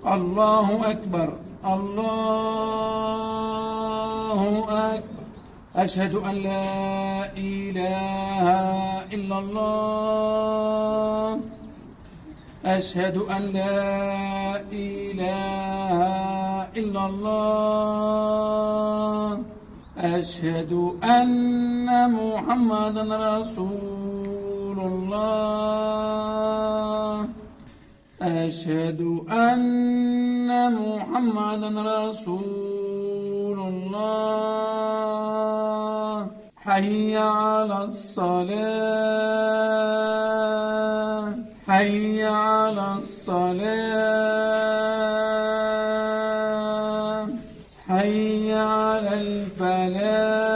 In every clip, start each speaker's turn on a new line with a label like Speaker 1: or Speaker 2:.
Speaker 1: الله أكبر الله أكبر. أشهد أن لا إله إلا الله. أشهد أن لا إله إلا الله. أشهد أن محمدا رسول الله. أشهد أن محمدا رسول الله. حي على الصلاة. حي على الصلاة. حي على الفلاح.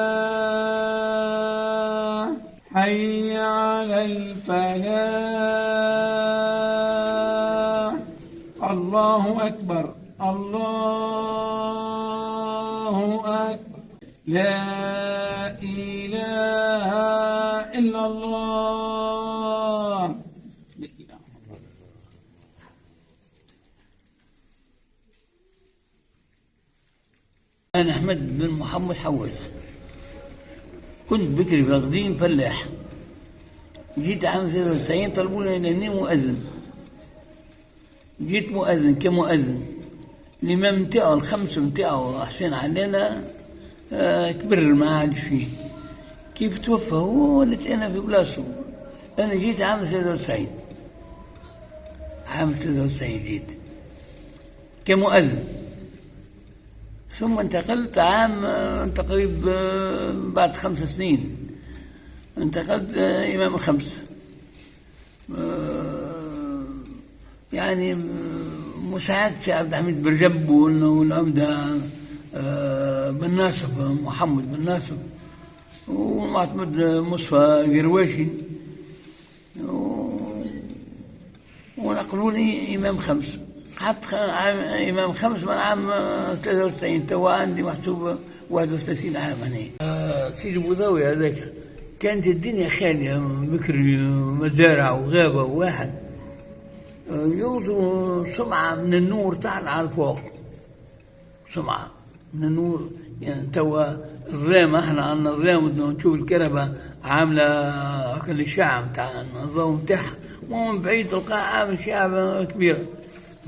Speaker 1: حي على الفلاح. الله أكبر الله أكبر. لا إله إلا الله.
Speaker 2: أنا أحمد بن محمد حواس، كنت بكري في القديم فلاح. جيت عام 93 طلبوني لأني مؤذن. جيت مؤذن كمؤذن. الإمام متاعه الخمس متاعه حسين علينا كبر ما عادش فيه. كيف توفى هو وليت أنا في بلاصتو. أنا جيت عام 93. عام 93 جيت كمؤذن، ثم انتقلت عام تقريبا بعد 5 سنين انتقلت إمام الخمس. يعني مساعدة عبد الحميد برجب والعمدة بن ناصف محمد بن ناصف ومعتمد مصطفى قرواشي ونقلوني إمام خمس. قعدت إمام خمس من عام 93. توا عندي محسوب 31 عام هنا. سيدي بوذاوي هذاك كانت الدنيا خالية بكري، مزارع وغابة وواحد يوضوا سمعة من النور تعال على الفوق. سمعة من النور يعني. توا الظلام احنا عندنا الظلام نشوف الكهرباء عاملة كل الشعب تاع الضوء متاعها، ومن بعيد تلقاه عامل شعب كبيرة.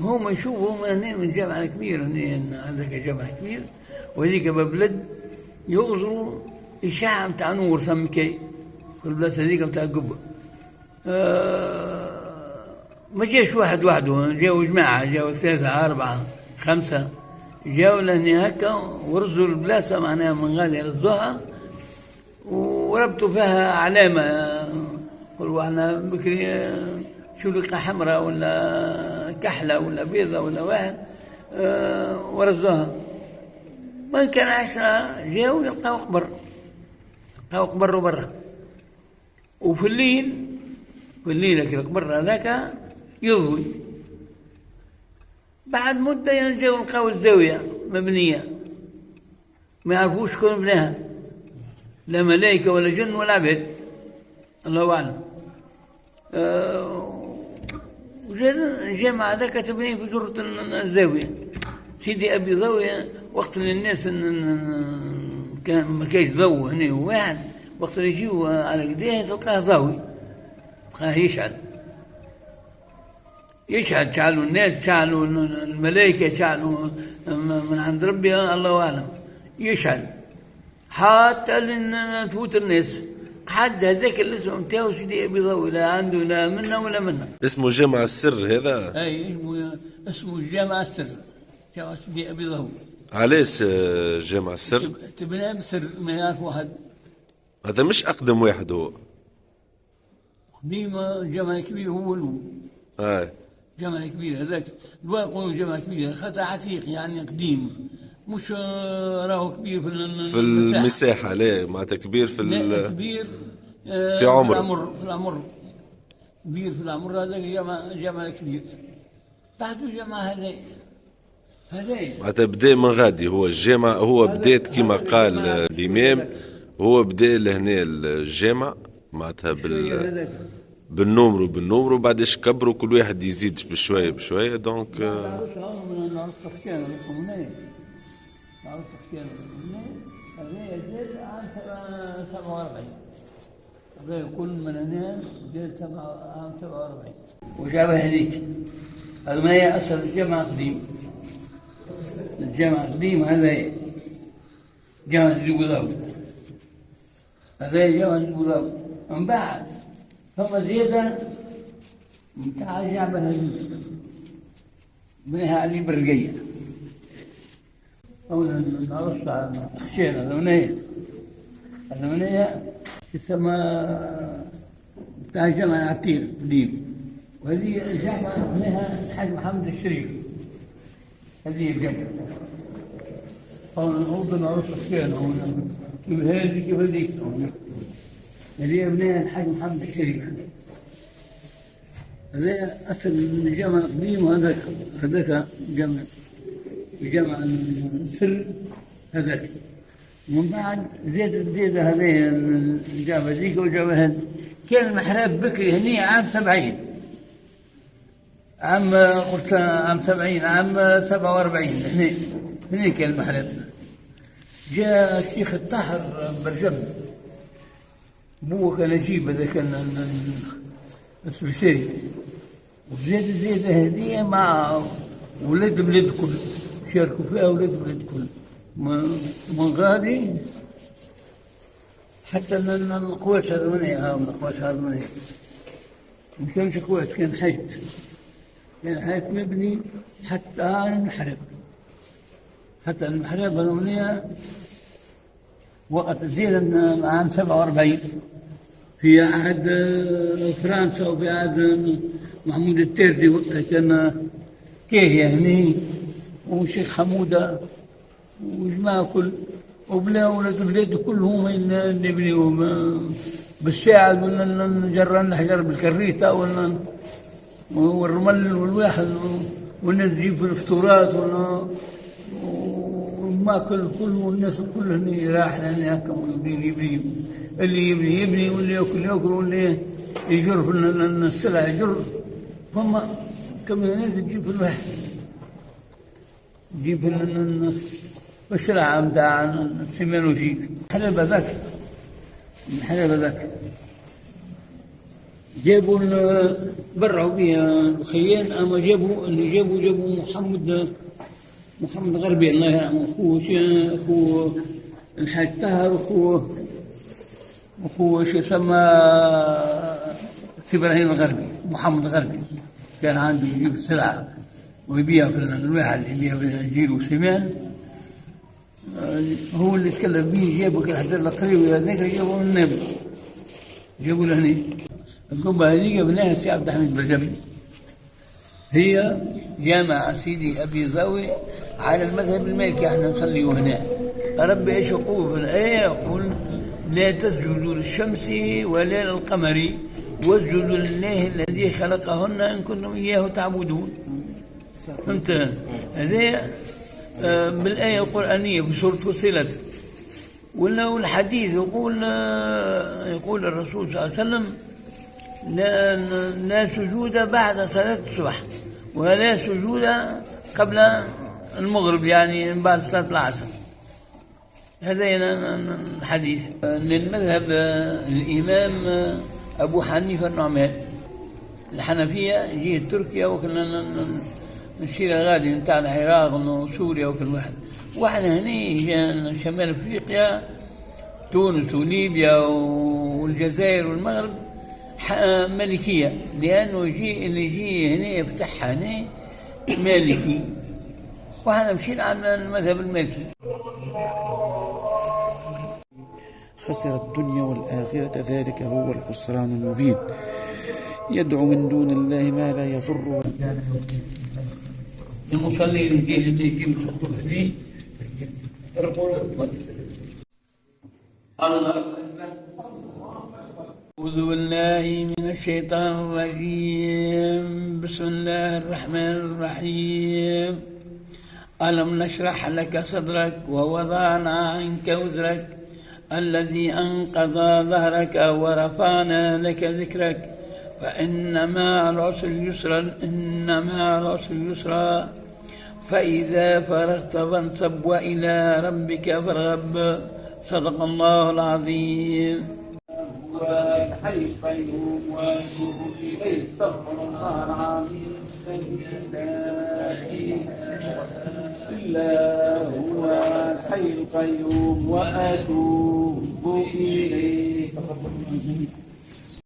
Speaker 2: هما يشوفوا من هنا من جامعة كبيرة، هذاك جامعة كبير وهذيك ببلد يغزروا الشعب تاع نور ثم كي في البلاد هذيك تاع القبة. ما جاش واحد وحده، جاوا جماعة، جاوا 3 4 5 جاوا لهنا هكا ورزوا البلاصة معناها من غادي رزوها وربطوا فيها علامة. قالوا احنا بكري شلقة حمراء ولا كحلة ولا بيضة ولا واحد ورزوها. ما كان 10 جاوا يلقاو قبر، لقاو قبر برا. وفي الليل القبر هذاك يضوي. بعد مدة جاوا لقاو الزاوية مبنية ما يعرفوش شكون بناها، لا ملائكة ولا جن ولا عباد، الله أعلم. الجامعة هذاك تبني في جرة الزاوية. سيدي أبي ضوية وقت اللي الناس كان ما كايش ضوء هنا واحد، وقت اللي يجيو على قديه تلقاه ضوي، تلقاه يشعل شعلوا الناس، شعلوا الملائكة، شعلوا من عند ربي الله أعلم. يشعل حتى لين تفوت الناس. حد هذاك الاسم نتاعو سيدي أبي ضوي، لا عنده لا منا ولا منا.
Speaker 3: اسمه جامع السر هذا؟
Speaker 2: أي اسمه جامع السر تاع سيدي أبي ضوي.
Speaker 3: علاش جامع السر؟
Speaker 2: تبنى بسر ما يعرف واحد.
Speaker 3: هذا مش أقدم واحد هو.
Speaker 2: قديم جامع كبير هو الأول. جامع كبير هذاك دوا يقولوا جامع كبير خاطر عتيق يعني قديم، مش راهو كبير في
Speaker 3: المساحة. لا معناتها كبير في
Speaker 2: كبير
Speaker 3: في عمر.
Speaker 2: في العمر كبير في العمر. هذاك جامع كبير. بعده جامع هذا
Speaker 3: معناتها بدا من غادي. هو الجامع هو بدات كما قال الإمام، هو بدا لهنا الجامع معناتها بالنمر وبعدش كبروا كل واحد يزيد بشويه بشويه دونك
Speaker 2: هذا جيت عام 47 هذا كل من هنا جيت عام 47 وجابه هذيك. هذا ما هي أصل الجامع القديم. الجامع القديم هذا جامع الجوزاوي. هذا جامع الجوزاوي. من بعد ثم زيادة متاع الجامع هذيك منها علي برقية. أولا نرص على خشينا المنية تسمى بتاع جامع العتيق القديم. وهذه الجامعة منها الحاج محمد الشريف. هذه الجامعة. أولا نرص خشينا كيف هذه كيف هذيك. هذه منها الحاج محمد الشريف. هذا أصل الجامع القديم وهذاك جامع السر هذاك. ومن بعد زيد هذه الجامعة ذيك والجامعة هذه. كان المحراب بكري هني عام 70. قلت عام 70 عام 47 هني كان المحراب. جاء الشيخ الطاهر برجم بوه كان يجيب هذا كان السبيسري. وزيادة هذه مع ولاد بلاد كل شاركوا فيها ولاد بلاد كل من غادي حتى ان القواس هذا مني ما كانش قواس كان حيط مبني حتى المحراب هذا مني وقت زيد عام 47 في عهد فرنسا وفي عهد محمود التردي وقتها كان كيهيا هني وشيخ حمودة وجماعة كل وبلا ولاد البلاد كلهم نبنيهم بالساعد ولا نجرى الحجر بالكريتة والرمل والواحد ولا نجيب الفطورات ولا والماكل كله والناس كلهم راح لنا هكا يبني اللي يبني واللي ياكل واللي يجر في السلع يجر. فما كميونات تجيب الواحد تجيب السلعة متاع السمان وجيك الحلب هذاك جابوا برعوا بها الخيان. اما جابوا محمد غربي الله يرحمه اخوه الحاج طاهر اخوه شو يسمى سي ابراهيم الغربي. محمد غربي كان عنده يجيب السلعة ويبيعها في الواحد يبيعها في الجيل وسمان. هو اللي تكلم به جابوا كان حتى القريب هذاك جابوا من النابل جابوا لهني. القبة هذيك بناها السي عبد الحميد برجمي. هي جامع سيدي ابي ذوي على المذهب المالكي. احنا نصلي هنا. ربي ايش يقول في الايه؟ يقول لا تسجدوا للشمس ولا للقمر واسجدوا لله الذي خلقهن ان كنتم اياه تعبدون. فهمت؟ هذا بالايه القرانيه في سوره فصلت. والحديث يقول الرسول صلى الله عليه وسلم لا سجود بعد صلاه الصبح ولا سجود قبل المغرب يعني بعد صلاه العصر. هذا الحديث للمذهب الامام ابو حنيفه النعمان. الحنفيه جهه تركيا وكنا نشير غادي نتاع العراق وسوريا وكل واحد. واحنا هني شمال افريقيا تونس وليبيا والجزائر والمغرب مالكيه. لانه اللي يجي هنا يفتحها هنا مالكي. واحنا مشينا على المذهب المالكي.
Speaker 4: خسر الدنيا والآخرة ذلك هو الخسران المبين. يدعو من دون الله ما لا يضره.
Speaker 2: المصلي اللي يجيب الله أعوذ بالله من الشيطان الرجيم. بسم الله الرحمن الرحيم. ألم نشرح لك صدرك ووضعنا عنك وزرك الذي أنقض ظهرك ورفعنا لك ذكرك فإن مع العسر يسرا، إن مع العسر يسرا، فإذا فرغت فانصب وإلى ربك فارغب. صدق الله العظيم.
Speaker 1: الحي القيوم واتوب اليه استغفر الله العظيم الا هو الحي القيوم واتوب اليه.